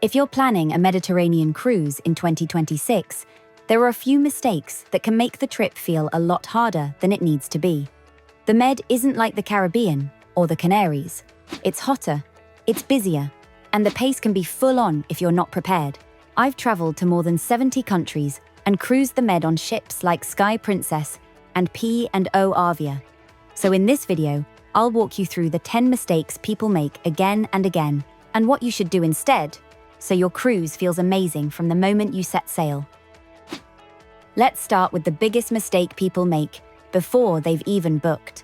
If you're planning a Mediterranean cruise in 2026, there are a few mistakes that can make the trip feel a lot harder than it needs to be. The Med isn't like the Caribbean or the Canaries. It's hotter, it's busier, and the pace can be full on if you're not prepared. I've traveled to more than 70 countries and cruised the Med on ships like Sky Princess and P&O Arvia. So in this video, I'll walk you through the 10 mistakes people make again and again, and what you should do instead, so your cruise feels amazing from the moment you set sail. Let's start with the biggest mistake people make before they've even booked,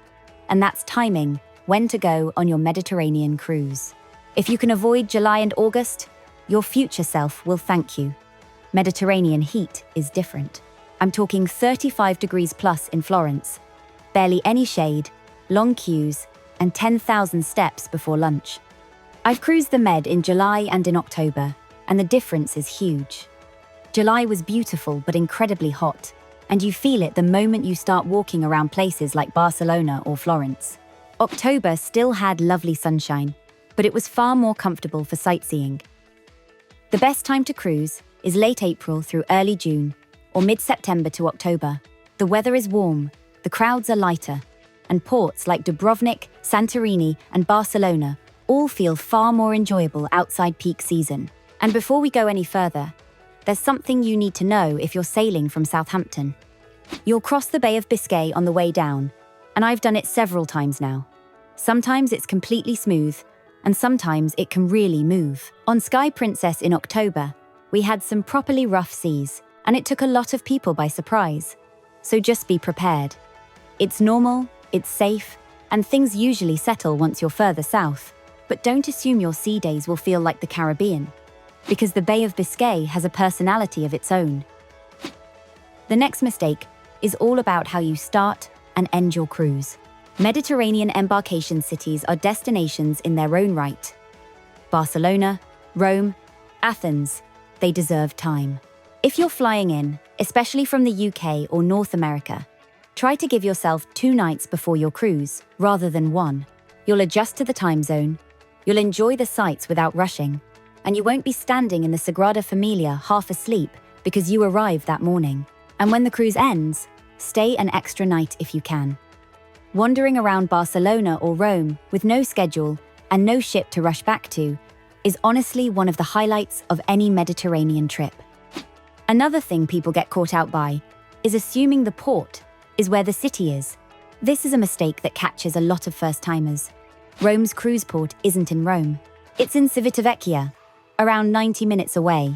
and that's timing when to go on your Mediterranean cruise. If you can avoid July and August, your future self will thank you. Mediterranean heat is different. I'm talking 35 degrees plus in Florence, barely any shade, long queues, and 10,000 steps before lunch. I've cruised the Med in July and in October, and the difference is huge. July was beautiful but incredibly hot, and you feel it the moment you start walking around places like Barcelona or Florence. October still had lovely sunshine, but it was far more comfortable for sightseeing. The best time to cruise is late April through early June, or mid-September to October. The weather is warm, the crowds are lighter, and ports like Dubrovnik, Santorini, and Barcelona all feel far more enjoyable outside peak season. And before we go any further, there's something you need to know if you're sailing from Southampton. You'll cross the Bay of Biscay on the way down, and I've done it several times now. Sometimes it's completely smooth, and sometimes it can really move. On Sky Princess in October, we had some properly rough seas, and it took a lot of people by surprise. So just be prepared. It's normal, it's safe, and things usually settle once you're further south. But don't assume your sea days will feel like the Caribbean, because the Bay of Biscay has a personality of its own. The next mistake is all about how you start and end your cruise. Mediterranean embarkation cities are destinations in their own right. Barcelona, Rome, Athens, they deserve time. If you're flying in, especially from the UK or North America, try to give yourself 2 nights before your cruise, rather than 1. You'll adjust to the time zone, you'll enjoy the sights without rushing, and you won't be standing in the Sagrada Familia half asleep because you arrived that morning. And when the cruise ends, stay an extra night if you can. Wandering around Barcelona or Rome with no schedule and no ship to rush back to is honestly one of the highlights of any Mediterranean trip. Another thing people get caught out by is assuming the port is where the city is. This is a mistake that catches a lot of first-timers. Rome's cruise port isn't in Rome. It's in Civitavecchia, around 90 minutes away.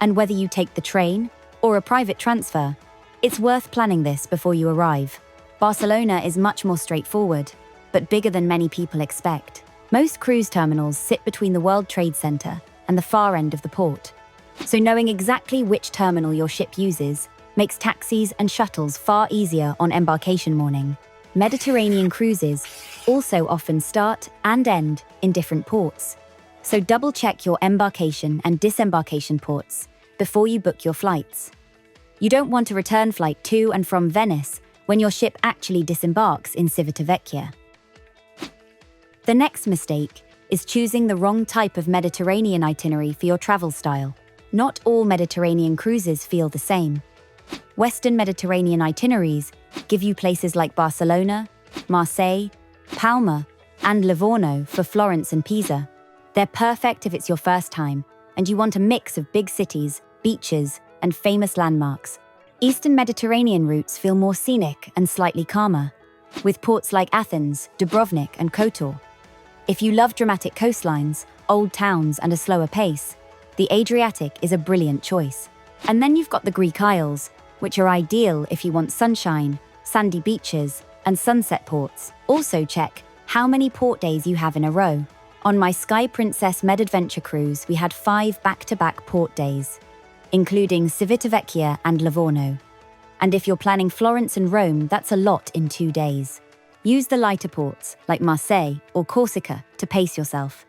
And whether you take the train or a private transfer, it's worth planning this before you arrive. Barcelona is much more straightforward, but bigger than many people expect. Most cruise terminals sit between the World Trade Center and the far end of the port. So knowing exactly which terminal your ship uses makes taxis and shuttles far easier on embarkation morning. Mediterranean cruises also often start and end in different ports. So double-check your embarkation and disembarkation ports before you book your flights. You don't want a return flight to and from Venice when your ship actually disembarks in Civitavecchia. The next mistake is choosing the wrong type of Mediterranean itinerary for your travel style. Not all Mediterranean cruises feel the same. Western Mediterranean itineraries give you places like Barcelona, Marseille, Palma, and Livorno for Florence and Pisa. They're perfect if it's your first time, and you want a mix of big cities, beaches, and famous landmarks. Eastern Mediterranean routes feel more scenic and slightly calmer, with ports like Athens, Dubrovnik, and Kotor. If you love dramatic coastlines, old towns, and a slower pace, the Adriatic is a brilliant choice. And then you've got the Greek Isles, which are ideal if you want sunshine, sandy beaches, and sunset ports. Also check how many port days you have in a row. On my Sky Princess Med Adventure cruise, we had 5 back-to-back port days, including Civitavecchia and Livorno. And if you're planning Florence and Rome, that's a lot in 2 days. Use the lighter ports, like Marseille or Corsica, to pace yourself.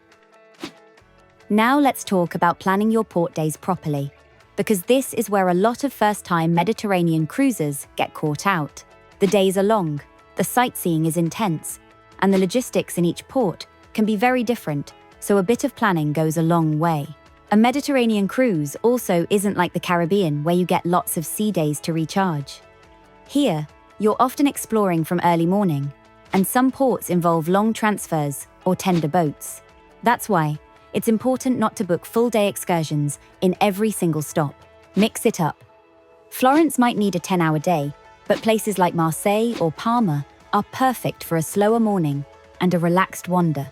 Now let's talk about planning your port days properly, because this is where a lot of first-time Mediterranean cruisers get caught out. The days are long, the sightseeing is intense, and the logistics in each port can be very different, so a bit of planning goes a long way. A Mediterranean cruise also isn't like the Caribbean, where you get lots of sea days to recharge. Here, you're often exploring from early morning, and some ports involve long transfers or tender boats. That's why it's important not to book full-day excursions in every single stop. Mix it up. Florence might need a 10-hour day, but places like Marseille or Palma are perfect for a slower morning and a relaxed wander.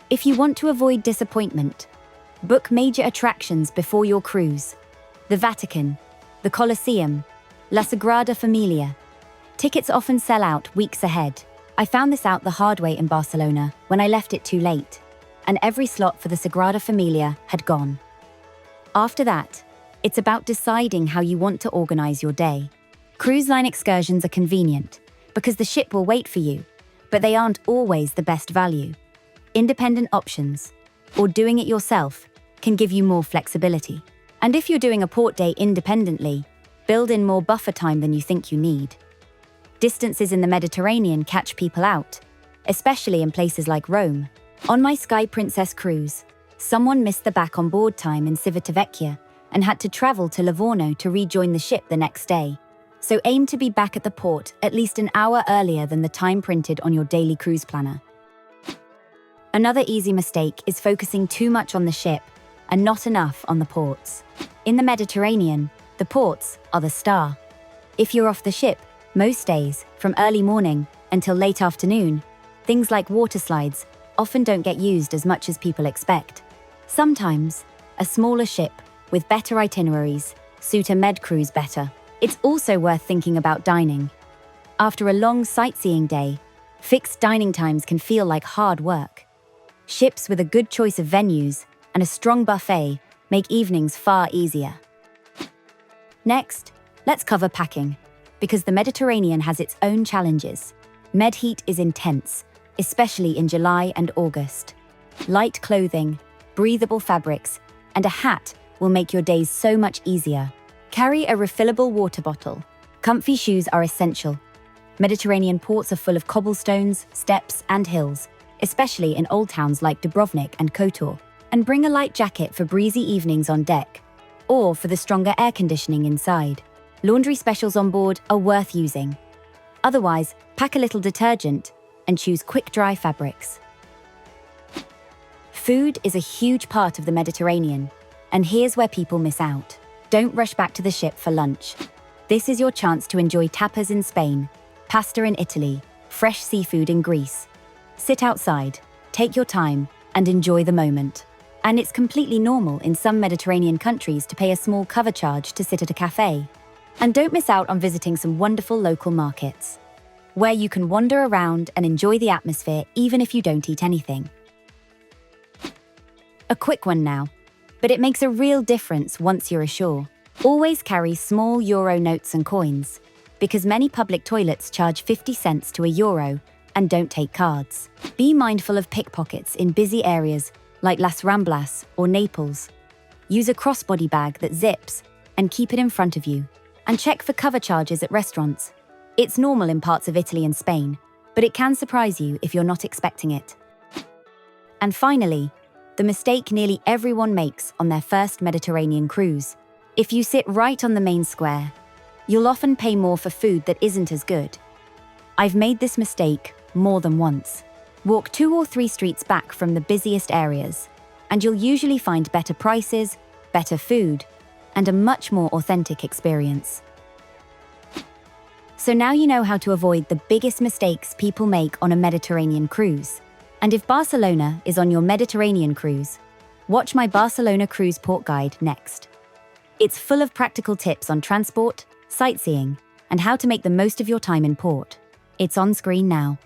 If you want to avoid disappointment, book major attractions before your cruise: the Vatican, the Colosseum, La Sagrada Familia. Tickets often sell out weeks ahead. I found this out the hard way in Barcelona when I left it too late, and every slot for the Sagrada Familia had gone. After that, it's about deciding how you want to organize your day. Cruise line excursions are convenient because the ship will wait for you, but they aren't always the best value. Independent options, or doing it yourself, can give you more flexibility. And if you're doing a port day independently, build in more buffer time than you think you need. Distances in the Mediterranean catch people out, especially in places like Rome. On my Sky Princess cruise, someone missed the back on board time in Civitavecchia and had to travel to Livorno to rejoin the ship the next day. So aim to be back at the port at least an hour earlier than the time printed on your daily cruise planner. Another easy mistake is focusing too much on the ship and not enough on the ports. In the Mediterranean, the ports are the star. If you're off the ship, most days, from early morning until late afternoon, things like water slides often don't get used as much as people expect. Sometimes, a smaller ship with better itineraries suit a med cruise better. It's also worth thinking about dining. After a long sightseeing day, fixed dining times can feel like hard work. Ships with a good choice of venues and a strong buffet make evenings far easier. Next, let's cover packing, because the Mediterranean has its own challenges. Med heat is intense, especially in July and August. Light clothing, breathable fabrics, and a hat will make your days so much easier. Carry a refillable water bottle. Comfy shoes are essential. Mediterranean ports are full of cobblestones, steps, and hills, especially in old towns like Dubrovnik and Kotor. And bring a light jacket for breezy evenings on deck, or for the stronger air conditioning inside. Laundry specials on board are worth using. Otherwise, pack a little detergent and choose quick-dry fabrics. Food is a huge part of the Mediterranean, and here's where people miss out. Don't rush back to the ship for lunch. This is your chance to enjoy tapas in Spain, pasta in Italy, fresh seafood in Greece. Sit outside, take your time, and enjoy the moment. And it's completely normal in some Mediterranean countries to pay a small cover charge to sit at a cafe. And don't miss out on visiting some wonderful local markets, where you can wander around and enjoy the atmosphere even if you don't eat anything. A quick one now, but it makes a real difference once you're ashore. Always carry small euro notes and coins, because many public toilets charge 50 cents to €1 and don't take cards. Be mindful of pickpockets in busy areas like Las Ramblas or Naples. Use a crossbody bag that zips and keep it in front of you. And check for cover charges at restaurants. It's normal in parts of Italy and Spain, but it can surprise you if you're not expecting it. And finally, the mistake nearly everyone makes on their first Mediterranean cruise. If you sit right on the main square, you'll often pay more for food that isn't as good. I've made this mistake more than once. Walk 2 or 3 streets back from the busiest areas, and you'll usually find better prices, better food, and a much more authentic experience. So now you know how to avoid the biggest mistakes people make on a Mediterranean cruise. And if Barcelona is on your Mediterranean cruise, watch my Barcelona Cruise Port Guide next. It's full of practical tips on transport, sightseeing, and how to make the most of your time in port. It's on screen now.